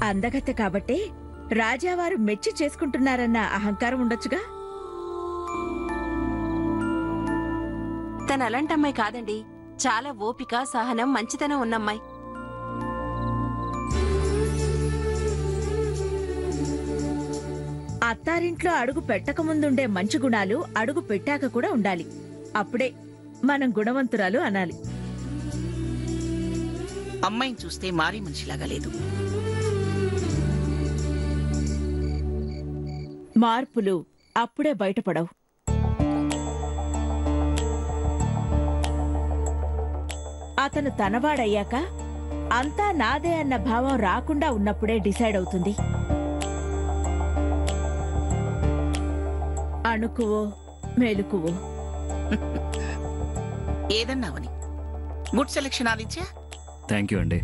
అందగత్తె కాబట్టే రాజావారు మెచ్చి చేసుకుంటున్నారన్న అహంకారం ఉండొచ్చుగా. తన అలాంటి అమ్మాయి కాదండి. చాలా ఓపిక, సహనం, మంచితనం ఉన్నమ్మాయి. అత్తారింట్లో అడుగు పెట్టకముందుండే మంచి గుణాలు అడుగు పెట్టాక కూడా ఉండాలి. అప్పుడే మనం గుణవంతురాలు అనాలి. అమ్మాయిని చూస్తే మారీ మనిషిలాగా లేదు. మార్పులు అప్పుడే బయటపడవు. అతను తనవాడయ్యాక అంతా నాదే అన్న భావం రాకుండా ఉన్నప్పుడే డిసైడ్ అవుతుంది. అణుకువో మెలుకువో. ఏదన్నావని good selection Aditya. Thank you అండి.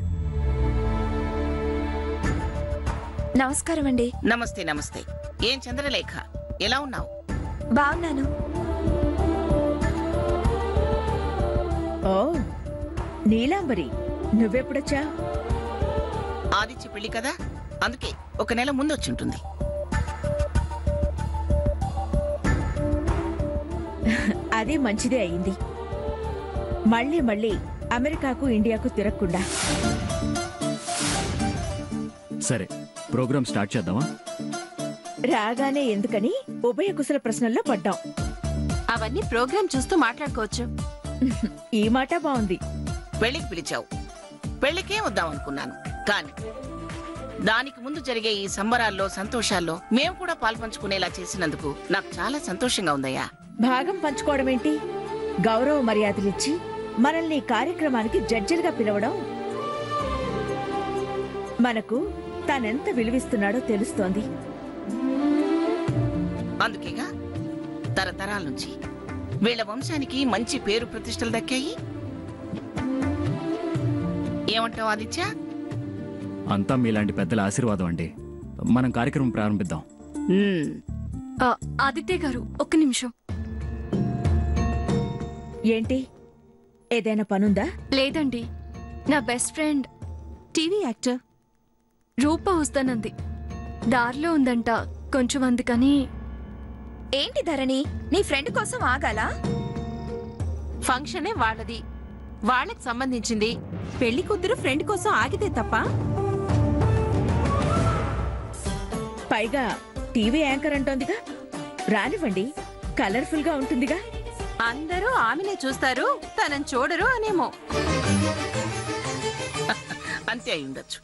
నమస్కారం అండి. నమస్తే నమస్తే. ఏం చంద్రలేఖ, ఎలా ఉన్నావు? బాగున్నాను. ఓ నీలాంబరి, నువ్వెప్పుడొచ్చా? ఆదిత్య పెళ్లి కదా, అందుకే ఒక నెల ముందు వచ్చుంటుంది. అది మంచిదే అయింది. మళ్ళీ మళ్ళీ అమెరికాకు ఇండియాకు తిరగకుండా. సరే, ప్రోగ్రామ్ స్టార్ట్ చేద్దామా? రాగానే ఎందుకని ఉభయ కుశల ప్రశ్నల్లో పడ్డాం. అవన్నీ ప్రోగ్రాం చూస్తూ మాట్లాడుకోవచ్చు. ఈ మాట బాగుంది. పెళ్లికి పిలిచావు, పెళ్లికే వద్దామనుకున్నాను. కానీ దానికి ముందు జరిగే ఈ సంబరాల్లో, సంతోషాల్లో మేము కూడా పాల్పంచుకునేలా చేసినందుకు నాకు చాలా సంతోషంగా ఉందయ్యా. భాగం పంచుకోవడమేంటి, గౌరవ మర్యాదలిచ్చి మనల్ని కార్యక్రమానికి జడ్జిలుగా పిలవడం మనకు తనెంత విలువిస్తున్నాడో తెలుస్తోంది. అందుకేగా తరతరాల నుంచి వీళ్ల వంశానికి మంచి పేరు ప్రతిష్టలు దక్కాయి. ఏమంటావు ఆదిత్య? అంతా మీలాంటి పెద్దల ఆశీర్వాదం అండి. మనం కార్యక్రమం ప్రారంభిద్దాం. ఆదిత్య గారు, ఒక్క నిమిషం. ఏంటి, ఏదైనా పనుందా? లేదండి, నా బెస్ట్ ఫ్రెండ్ టీవీ యాక్టర్ రూప వస్తానంది. దారిలో ఉందంట, కొంచెం అందుకని. ఏంటి ధరణి, నీ ఫ్రెండ్ కోసం ఆగాలా? ఫంక్షనే వాళ్ళది, వాళ్ళకి సంబంధించింది. పెళ్లి కూతురు ఫ్రెండ్ కోసం ఆగితే తప్ప? పైగా టీవీ యాంకర్ అంటోందిగా, రానివ్వండి, కలర్ఫుల్ గా ఉంటుందిగా. అందరూ ఆమెనే చూస్తారు, తనని చూడరు అనేమో. అంతే అయి ఉండొచ్చు.